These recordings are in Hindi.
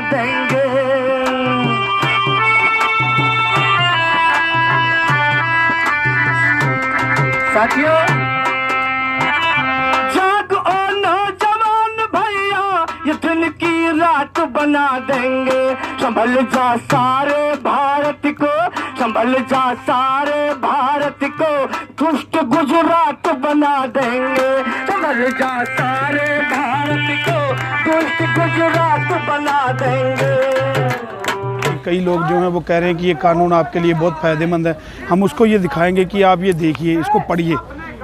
देंगे। साथियों, जागो नौजवान भैया, ये दिन की रात बना देंगे। संभल जा सारे भारत को, संभल जा सारे भारत को, दुष्ट गुजरात बना देंगे। संभल जा सारे भारत को, दुष्ट गुजरात बना देंगे। कई लोग जो हैं वो कह रहे हैं कि ये कानून आपके लिए बहुत फ़ायदेमंद है। हम उसको ये दिखाएंगे कि आप ये देखिए, इसको पढ़िए,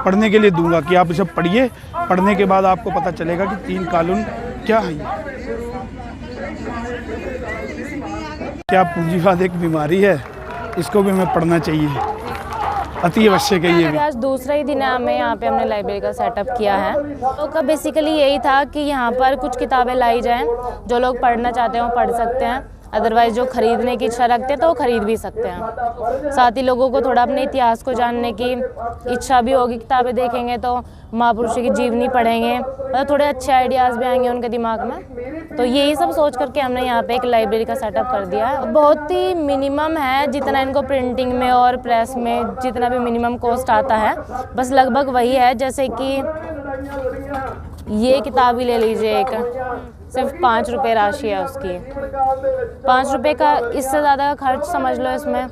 पढ़ने के लिए दूंगा कि आप इसे पढ़िए। पढ़ने के बाद आपको पता चलेगा कि 3 कानून क्या है। क्या पूंजीवाद एक बीमारी है, इसको भी हमें पढ़ना चाहिए, अति आवश्यक है ये भी। आज दूसरा ही दिन है, हमें यहाँ पे हमने लाइब्रेरी का सेटअप किया है। तो का बेसिकली यही था कि यहाँ पर कुछ किताबें लाई जाएं, जो लोग पढ़ना चाहते हैं वो पढ़ सकते हैं, अदरवाइज़ जो खरीदने की इच्छा रखते हैं तो वो खरीद भी सकते हैं। साथ ही लोगों को थोड़ा अपने इतिहास को जानने की इच्छा भी होगी, किताबें देखेंगे तो महापुरुषों की जीवनी पढ़ेंगे, मतलब थोड़े अच्छे आइडियाज़ भी आएंगे उनके दिमाग में। तो यही सब सोच करके हमने यहाँ पे एक लाइब्रेरी का सेटअप कर दिया है। बहुत ही मिनिमम है, जितना इनको प्रिंटिंग में और प्रेस में जितना भी मिनिमम कॉस्ट आता है, बस लगभग वही है। जैसे कि ये किताब ही ले लीजिए, एक सिर्फ 5 रुपये राशि है उसकी। 5 रुपये का इससे ज़्यादा खर्च समझ लो इसमें,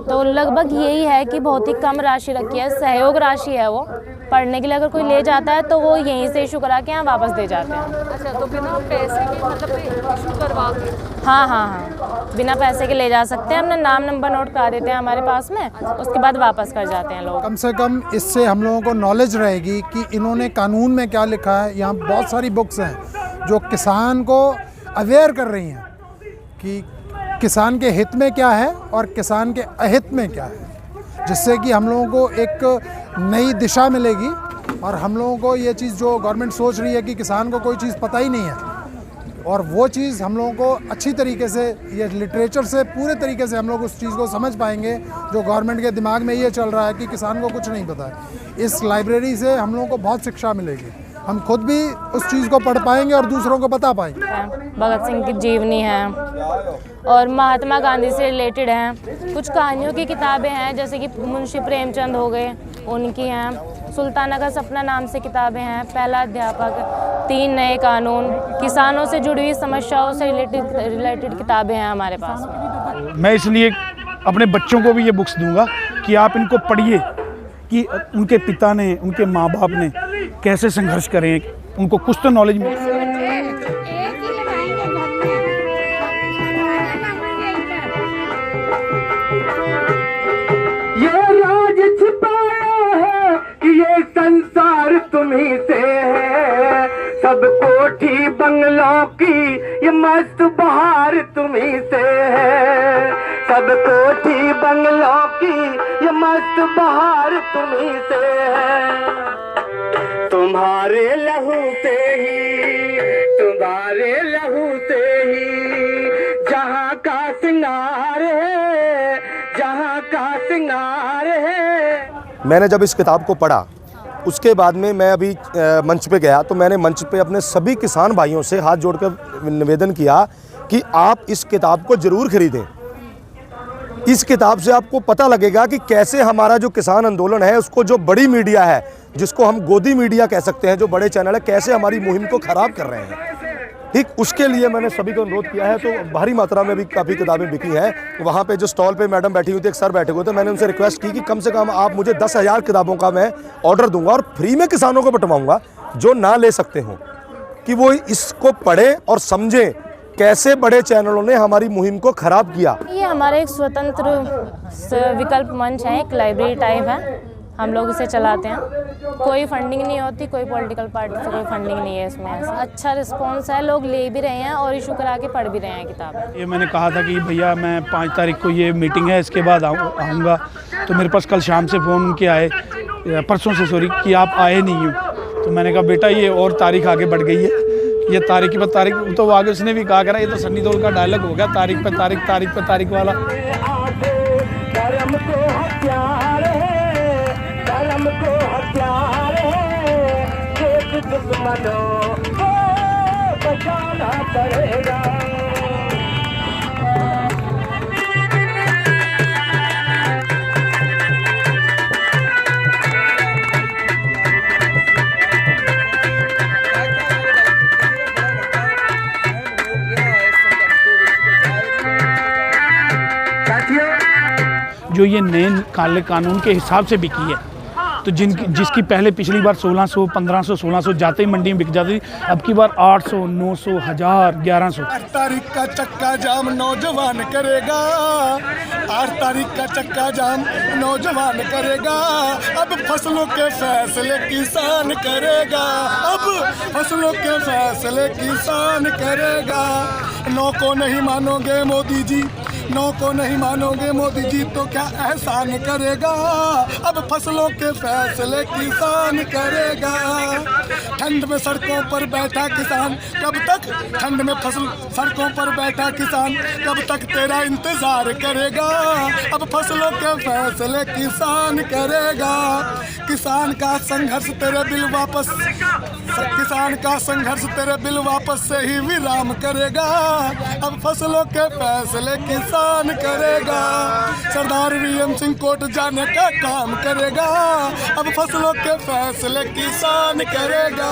तो लगभग यही है कि बहुत ही कम राशि रखी है, सहयोग राशि है वो। पढ़ने के लिए अगर कोई ले जाता है तो वो यहीं से इशू करा के यहाँ वापस दे जाते हैं। अच्छा, तो बिना पैसे के मतलब इशू करवा के? हाँ, बिना पैसे के ले जा सकते हैं। हमने नाम नंबर नोट करा देते हैं हमारे पास में, उसके बाद वापस कर जाते हैं लोग। कम से कम इससे हम लोगों को नॉलेज रहेगी कि इन्होंने कानून में क्या लिखा है। यहाँ बहुत सारी बुक्स हैं जो किसान को अवेयर कर रही हैं कि किसान के हित में क्या है और किसान के अहित में क्या है, जिससे कि हम लोगों को एक नई दिशा मिलेगी। और हम लोगों को ये चीज़ जो गवर्नमेंट सोच रही है कि किसान को कोई चीज़ पता ही नहीं है, और वो चीज़ हम लोगों को अच्छी तरीके से ये लिटरेचर से पूरे तरीके से हम लोग उस चीज़ को समझ पाएंगे जो गवर्नमेंट के दिमाग में ये चल रहा है कि किसान को कुछ नहीं पता है। इस लाइब्रेरी से हम लोगों को बहुत शिक्षा मिलेगी, हम खुद भी उस चीज़ को पढ़ पाएंगे और दूसरों को बता पाएंगे। भगत सिंह की जीवनी है और महात्मा गांधी से रिलेटेड हैं। कुछ कहानियों की किताबें हैं, जैसे कि मुंशी प्रेमचंद हो गए, उनकी हैं। सुल्ताना का सपना नाम से किताबें हैं। पहला अध्यापक, 3 नए कानून, किसानों से जुड़ी हुई समस्याओं से रिलेटेड किताबें हैं हमारे पास। मैं इसलिए अपने बच्चों को भी ये बुक्स दूंगा कि आप इनको पढ़िए कि उनके पिता ने, उनके माँ बाप ने कैसे संघर्ष करें, उनको कुछ तो नॉलेज मिले। ये राज छिपाया है कि ये संसार तुम्ही से है, सब कोठी बंगलों की ये मस्त बहार तुम्ही से है, सब कोठी बंगलों की ये मस्त बहार तुम्ही से है। तुम्हारे लहू से ही, तुम्हारे लहू से ही जहाँ का सिंगार है, जहाँ का सिंगार है। मैंने जब इस किताब को पढ़ा उसके बाद में मैं अभी मंच पे गया तो मैंने मंच पे अपने सभी किसान भाइयों से हाथ जोड़कर निवेदन किया कि आप इस किताब को ज़रूर खरीदें। इस किताब से आपको पता लगेगा कि कैसे हमारा जो किसान आंदोलन है उसको जो बड़ी मीडिया है, जिसको हम गोदी मीडिया कह सकते हैं, जो बड़े चैनल है, कैसे हमारी मुहिम को ख़राब कर रहे हैं। ठीक उसके लिए मैंने सभी को अनुरोध किया है। तो भारी मात्रा में भी काफ़ी किताबें बिकी हैं। वहाँ पे जो स्टॉल पे मैडम बैठी हुई थी, एक सर बैठे हुए थे, मैंने उनसे रिक्वेस्ट की कि कम से कम आप मुझे 10,000 किताबों का मैं ऑर्डर दूंगा और फ्री में किसानों को बंटवाऊंगा जो ना ले सकते हों, कि वो इसको पढ़ें और समझें कैसे बड़े चैनलों ने हमारी मुहिम को ख़राब किया। ये हमारा एक स्वतंत्र विकल्प मंच है, एक लाइब्रेरी टाइप है, हम लोग इसे चलाते हैं। कोई फंडिंग नहीं होती, कोई पॉलिटिकल पार्टी से कोई फंडिंग नहीं है इसमें। अच्छा रिस्पांस है, लोग ले भी रहे हैं और इशू करा के पढ़ भी रहे हैं किताब। ये मैंने कहा था कि भैया मैं 5 तारीख को ये मीटिंग है, इसके बाद आऊँगा। तो मेरे पास कल शाम से फ़ोन उनके आए, परसों से सॉरी, कि आप आए नहीं हो। तो मैंने कहा बेटा ये और तारीख आगे बढ़ गई है, ये तारीख की तारीख। तो आगे उसने भी कहा करा, ये तो सन्नी देओल का डायलॉग हो गया, तारीख पे तारीख, तारीख पे तारीख वाला। दुश्मनों को बचाना पड़ेगा। जो ये नए काले कानून के हिसाब से बिकी है। तो जिसकी पहले पिछली बार 1600, 1500, 1600 जाते ही मंडी में बिक जाती थी, अब की बार 800, 900, 1000, 1100। 8 तारीख का चक्का जाम नौजवान करेगा, 8 तारीख का चक्का जाम नौजवान करेगा। अब फसलों के फैसले किसान करेगा, अब फसलों के फैसले किसान करेगा। 9 को नहीं मानोगे मोदी जी, 9 को नहीं मानोगे मोदी जी तो क्या एहसान करेगा। अब फसलों के फैसले किसान करेगा। ठंड में सड़कों पर बैठा किसान कब तक, ठंड में सड़कों पर बैठा किसान कब तक तेरा इंतजार करेगा। अब फसलों के फैसले किसान करेगा। किसान का संघर्ष तेरे बिल वापस, किसान का संघर्ष तेरे बिल वापस से ही विराम करेगा। अब फसलों के फैसले किसान करेगा। सरदार वीएम सिंह कोर्ट जाने का काम करेगा। अब फसलों के फैसले किसान करेगा।